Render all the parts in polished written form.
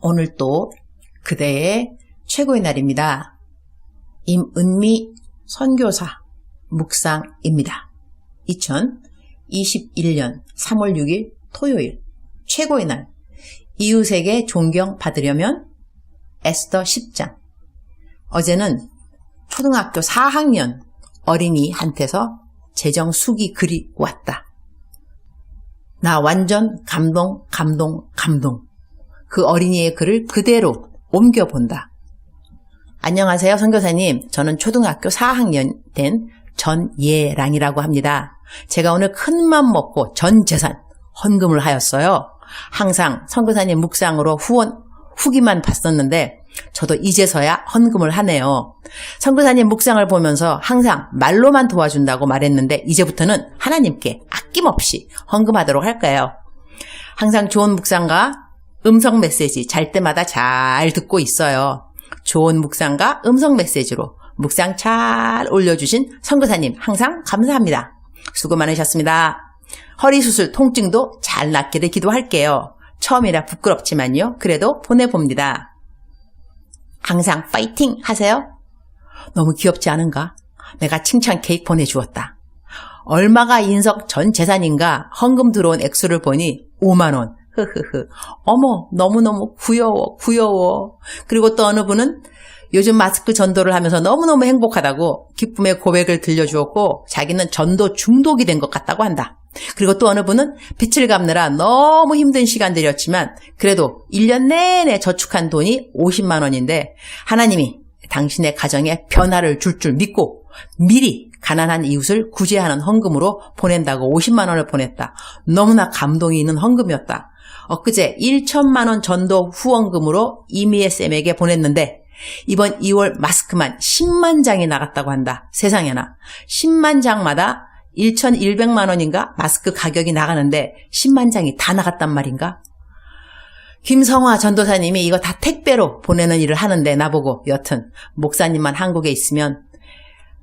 오늘 또 그대의 최고의 날입니다. 임은미 선교사 묵상입니다. 2021년 3월 6일 토요일 최고의 날, 이웃에게 존경받으려면 에스더 10장. 어제는 초등학교 4학년 어린이한테서 재정수기 글이 왔다. 나 완전 감동. 그 어린이의 글을 그대로 옮겨본다. 안녕하세요, 선교사님. 저는 초등학교 4학년 된 전예랑이라고 합니다. 제가 오늘 큰맘 먹고 전 재산 헌금을 하였어요. 항상 선교사님 묵상으로 후기만 봤었는데 저도 이제서야 헌금을 하네요. 선교사님 묵상을 보면서 항상 말로만 도와준다고 말했는데 이제부터는 하나님께 아낌없이 헌금하도록 할까요? 항상 좋은 묵상과 음성 메시지 잘 때마다 잘 듣고 있어요. 좋은 묵상과 음성 메시지로 묵상 잘 올려주신 선교사님 항상 감사합니다. 수고 많으셨습니다. 허리 수술 통증도 잘 낫기를 기도할게요. 처음이라 부끄럽지만요. 그래도 보내봅니다. 항상 파이팅 하세요. 너무 귀엽지 않은가? 내가 칭찬 케이크 보내주었다. 얼마가 인석 전 재산인가 헌금 들어온 액수를 보니 5만 원. 어머, 너무너무 귀여워. 그리고 또 어느 분은 요즘 마스크 전도를 하면서 너무너무 행복하다고 기쁨의 고백을 들려주었고 자기는 전도 중독이 된 것 같다고 한다. 그리고 또 어느 분은 빚을 갚느라 너무 힘든 시간들이었지만 그래도 1년 내내 저축한 돈이 50만 원인데 하나님이 당신의 가정에 변화를 줄 믿고 미리 가난한 이웃을 구제하는 헌금으로 보낸다고 50만 원을 보냈다. 너무나 감동이 있는 헌금이었다. 엊그제 1천만 원 전도 후원금으로 이미애 쌤에게 보냈는데 이번 2월 마스크만 10만 장이 나갔다고 한다. 세상에나 10만 장마다 1,100만 원인가 마스크 가격이 나가는데 10만 장이 다 나갔단 말인가? 김성화 전도사님이 이거 다 택배로 보내는 일을 하는데 나보고 여튼 목사님만 한국에 있으면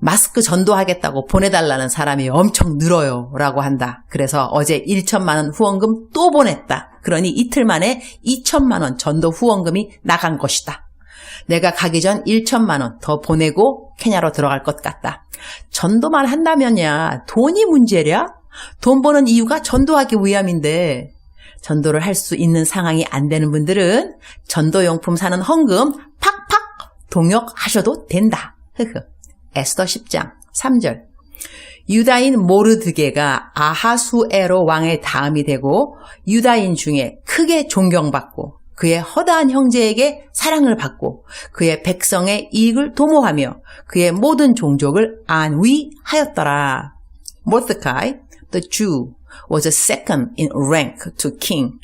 마스크 전도하겠다고 보내달라는 사람이 엄청 늘어요 라고 한다. 그래서 어제 1천만 원 후원금 또 보냈다. 그러니 이틀 만에 2천만 원 전도 후원금이 나간 것이다. 내가 가기 전 1천만 원 더 보내고 케냐로 들어갈 것 같다. 전도만 한다면야 돈이 문제랴? 돈 버는 이유가 전도하기 위함인데 전도를 할 수 있는 상황이 안 되는 분들은 전도용품 사는 헌금 팍팍 동역하셔도 된다. 에스더 10장 3절. 유다인 모르드게가 아하수에로 왕의 다음이 되고 유다인 중에 크게 존경받고 그의 허다한 형제에게 사랑을 받고 그의 백성의 이익을 도모하며 그의 모든 종족을 안위하였더라. Mordecai, the Jew, was second in rank to king,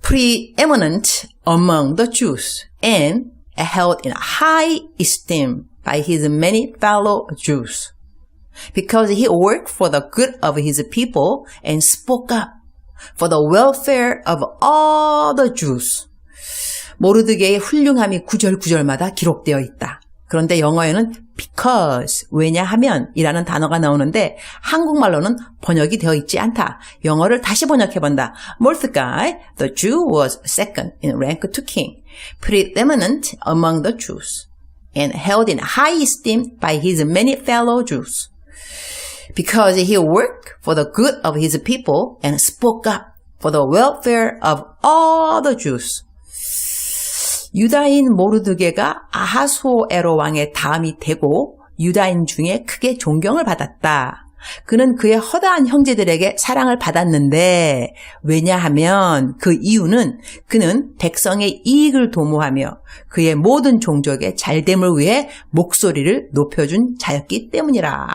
preeminent among the Jews, and held in high esteem by his many fellow Jews, because he worked for the good of his people and spoke up for the welfare of all the Jews. 모르드게의 훌륭함이 구절마다 기록되어 있다. 그런데 영어에는 because, 왜냐하면 이라는 단어가 나오는데 한국말로는 번역이 되어 있지 않다. 영어를 다시 번역해본다. Mordecai, the Jew, was second in rank to king, preeminent among the Jews, and held in high esteem by his many fellow Jews. Because he worked for the good of his people and spoke up for the welfare of all the Jews. 유다인 모르드게가 아하수에로 왕의 다음이 되고 유다인 중에 크게 존경을 받았다. 그는 그의 허다한 형제들에게 사랑을 받았는데 왜냐하면 그 이유는 그는 백성의 이익을 도모하며 그의 모든 종족의 잘됨을 위해 목소리를 높여준 자였기 때문이라.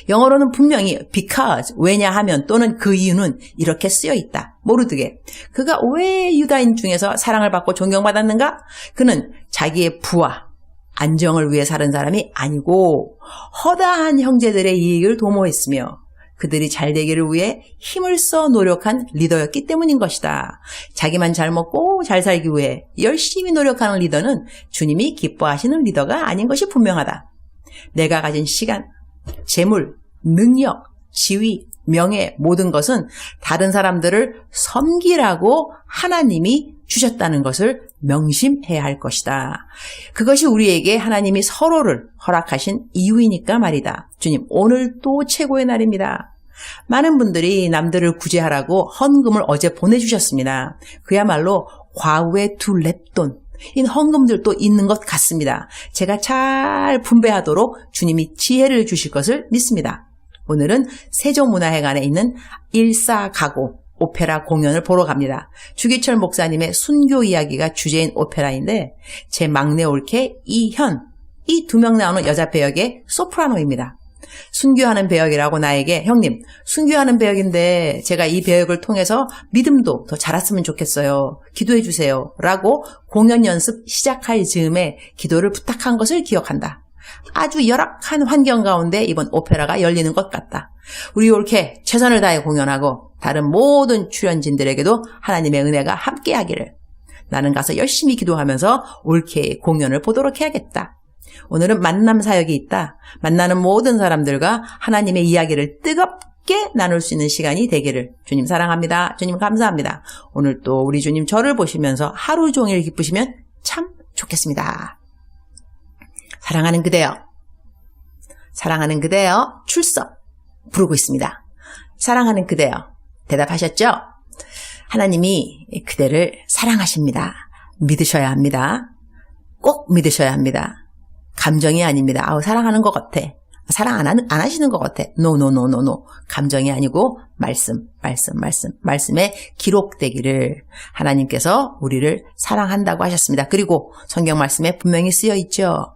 영어로는 분명히 because, 왜냐하면 또는 그 이유는 이렇게 쓰여 있다. 모르드게. 그가 왜 유다인 중에서 사랑을 받고 존경받았는가? 그는 자기의 부와 안정을 위해 사는 사람이 아니고 허다한 형제들의 이익을 도모했으며 그들이 잘 되기를 위해 힘을 써 노력한 리더였기 때문인 것이다. 자기만 잘 먹고 잘 살기 위해 열심히 노력하는 리더는 주님이 기뻐하시는 리더가 아닌 것이 분명하다. 내가 가진 시간, 재물, 능력, 지위, 명예 모든 것은 다른 사람들을 섬기라고 하나님이 주셨다는 것을 명심해야 할 것이다. 그것이 우리에게 하나님이 서로를 허락하신 이유이니까 말이다. 주님, 오늘 또 최고의 날입니다. 많은 분들이 남들을 구제하라고 헌금을 어제 보내주셨습니다. 그야말로 과후의 두 랩돈, 이 헌금들도 있는 것 같습니다. 제가 잘 분배하도록 주님이 지혜를 주실 것을 믿습니다. 오늘은 세종문화회관에 있는 일사가고 오페라 공연을 보러 갑니다. 주기철 목사님의 순교 이야기가 주제인 오페라인데 제 막내 올케 이현, 이 두 명 나오는 여자 배역의 소프라노입니다. 순교하는 배역이라고 나에게 형님 순교하는 배역인데 제가 이 배역을 통해서 믿음도 더 자랐으면 좋겠어요. 기도해 주세요. 라고 공연 연습 시작할 즈음에 기도를 부탁한 것을 기억한다. 아주 열악한 환경 가운데 이번 오페라가 열리는 것 같다. 우리 올케 최선을 다해 공연하고 다른 모든 출연진들에게도 하나님의 은혜가 함께하기를. 나는 가서 열심히 기도하면서 올케의 공연을 보도록 해야겠다. 오늘은 만남 사역이 있다. 만나는 모든 사람들과 하나님의 이야기를 뜨겁게 나눌 수 있는 시간이 되기를. 주님 사랑합니다. 주님 감사합니다. 오늘 또 우리 주님 저를 보시면서 하루 종일 기쁘시면 참 좋겠습니다. 사랑하는 그대여, 사랑하는 그대여 출석 부르고 있습니다. 사랑하는 그대여 대답하셨죠? 하나님이 그대를 사랑하십니다. 믿으셔야 합니다. 꼭 믿으셔야 합니다. 감정이 아닙니다. 아우 사랑하는 것 같아. 사랑 안 하시는 것 같아. No. 감정이 아니고 말씀에 기록되기를. 하나님께서 우리를 사랑한다고 하셨습니다. 그리고 성경 말씀에 분명히 쓰여 있죠.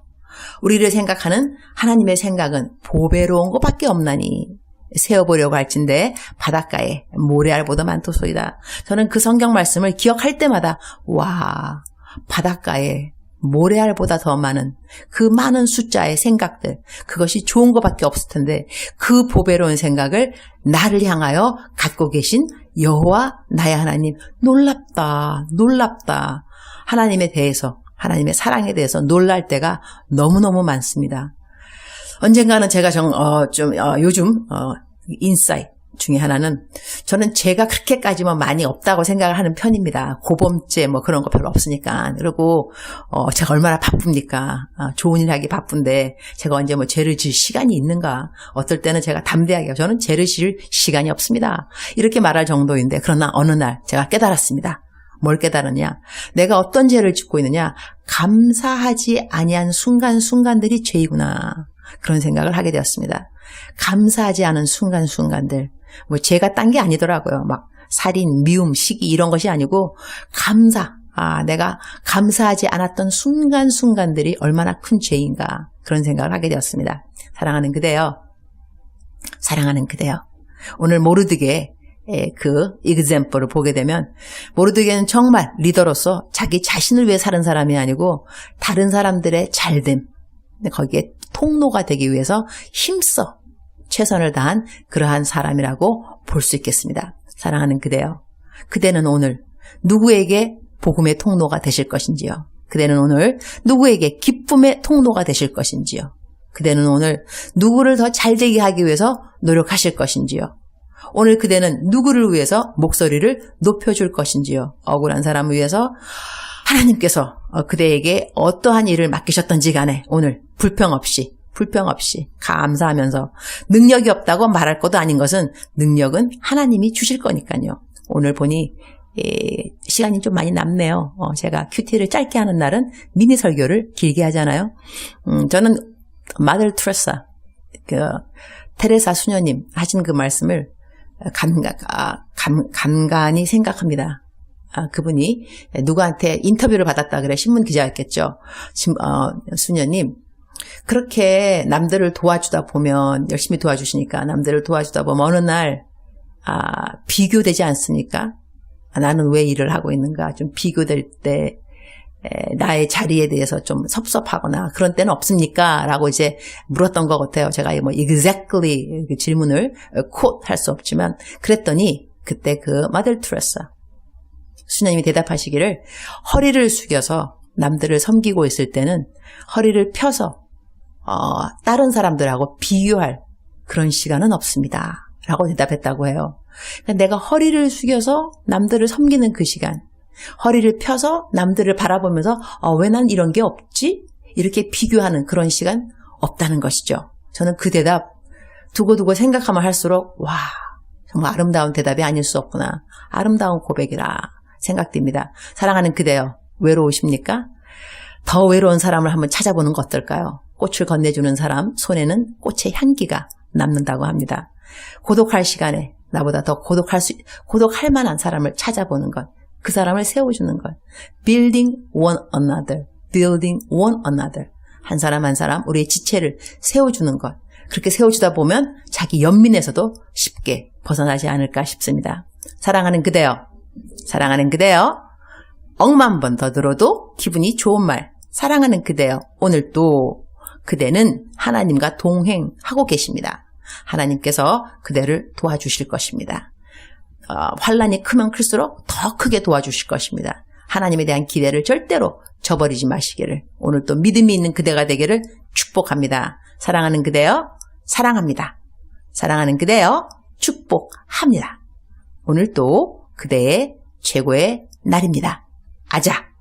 우리를 생각하는 하나님의 생각은 보배로운 것밖에 없나니 세어보려고 할진대 바닷가에 모래알보다 많도소이다. 저는 그 성경 말씀을 기억할 때마다 와, 바닷가에 모래알보다 더 많은 그 많은 숫자의 생각들, 그것이 좋은 것밖에 없을 텐데 그 보배로운 생각을 나를 향하여 갖고 계신 여호와 나의 하나님, 놀랍다. 하나님에 대해서, 하나님의 사랑에 대해서 놀랄 때가 너무너무 많습니다. 언젠가는 제가 요즘 인사이트 중에 하나는 저는 죄가 그렇게까지 많이 없다고 생각을 하는 편입니다. 고범죄 그런 거 별로 없으니까. 그리고 제가 얼마나 바쁩니까? 좋은 일 하기 바쁜데 제가 언제 죄를 지을 시간이 있는가? 어떨 때는 제가 담대하게 저는 죄를 지을 시간이 없습니다. 이렇게 말할 정도인데 그러나 어느 날 제가 깨달았습니다. 뭘 깨달았냐? 내가 어떤 죄를 짓고 있느냐? 감사하지 아니한 순간순간들이 죄이구나. 그런 생각을 하게 되었습니다. 감사하지 않은 순간순간들. 죄가 딴 게 아니더라고요. 살인, 미움, 시기 이런 것이 아니고 내가 감사하지 않았던 순간순간들이 얼마나 큰 죄인가. 그런 생각을 하게 되었습니다. 사랑하는 그대여. 오늘 모르드게 그 example을 보게 되면 모르드게는 정말 리더로서 자기 자신을 위해 사는 사람이 아니고 다른 사람들의 잘됨, 거기에 통로가 되기 위해서 힘써 최선을 다한 그러한 사람이라고 볼 수 있겠습니다. 사랑하는 그대여, 그대는 오늘 누구에게 복음의 통로가 되실 것인지요? 그대는 오늘 누구에게 기쁨의 통로가 되실 것인지요? 그대는 오늘 누구를 더 잘되게 하기 위해서 노력하실 것인지요? 오늘 그대는 누구를 위해서 목소리를 높여줄 것인지요? 억울한 사람을 위해서 하나님께서 그대에게 어떠한 일을 맡기셨던지 간에 오늘 불평 없이 감사하면서 능력이 없다고 말할 것도 아닌 것은 능력은 하나님이 주실 거니까요. 오늘 보니 시간이 좀 많이 남네요. 제가 큐티를 짧게 하는 날은 미니 설교를 길게 하잖아요. 저는 마더 테레사, 테레사 수녀님 하신 그 말씀을 간간히 생각합니다. 그분이 누구한테 인터뷰를 받았다 그래. 신문 기자였겠죠. 수녀님, 그렇게 남들을 도와주다 보면, 열심히 도와주시니까 남들을 도와주다 보면 어느 날 비교되지 않습니까? 나는 왜 일을 하고 있는가? 좀 비교될 때 나의 자리에 대해서 좀 섭섭하거나 그런 때는 없습니까? 라고 이제 물었던 것 같아요. 제가 exactly 그 질문을 quote 할 수 없지만 그랬더니 그때 그 마더 테레사 수녀님이 대답하시기를 허리를 숙여서 남들을 섬기고 있을 때는 허리를 펴서 다른 사람들하고 비교할 그런 시간은 없습니다. 라고 대답했다고 해요. 그러니까 내가 허리를 숙여서 남들을 섬기는 그 시간, 허리를 펴서 남들을 바라보면서 왜 난 이런 게 없지? 이렇게 비교하는 그런 시간 없다는 것이죠. 저는 그 대답 두고두고 생각하면 할수록 와, 정말 아름다운 대답이 아닐 수 없구나. 아름다운 고백이라 생각됩니다. 사랑하는 그대여, 외로우십니까? 더 외로운 사람을 한번 찾아보는 거 어떨까요? 꽃을 건네주는 사람 손에는 꽃의 향기가 남는다고 합니다. 고독할 시간에 나보다 더 고독할 만한 사람을 찾아보는 것, 그 사람을 세워주는 것. Building one another, building one another. 한 사람 한 사람 우리의 지체를 세워주는 것. 그렇게 세워주다 보면 자기 연민에서도 쉽게 벗어나지 않을까 싶습니다. 사랑하는 그대여, 사랑하는 그대여, 억만 번 더 들어도 기분이 좋은 말. 사랑하는 그대여, 오늘 또 그대는 하나님과 동행하고 계십니다. 하나님께서 그대를 도와주실 것입니다. 환란이 크면 클수록 더 크게 도와주실 것입니다. 하나님에 대한 기대를 절대로 저버리지 마시기를, 오늘 또 믿음이 있는 그대가 되기를 축복합니다. 사랑하는 그대여, 사랑합니다. 사랑하는 그대여, 축복합니다. 오늘 또 그대의 최고의 날입니다. 아자.